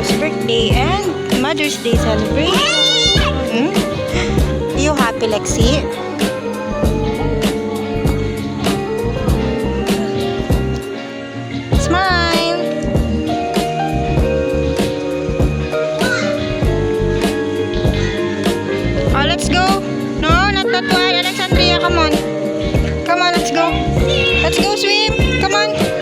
mom's birthday and Mother's Day celebration. You happy, Lexi? Smile! Oh, let's go! No, not that one. Alexandria, come on. Come on, let's go. Let's go swim. Come on.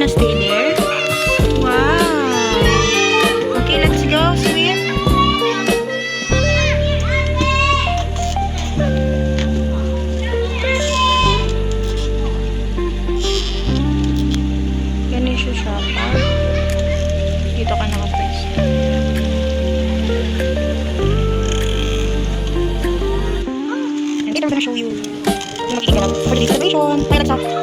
Stay there? Wow! Okay, let's go swim. Ganun siya siya pa. Dito ka nakapwesto. And later I'm gonna show you yung magiging for the celebration. Bye, let's go.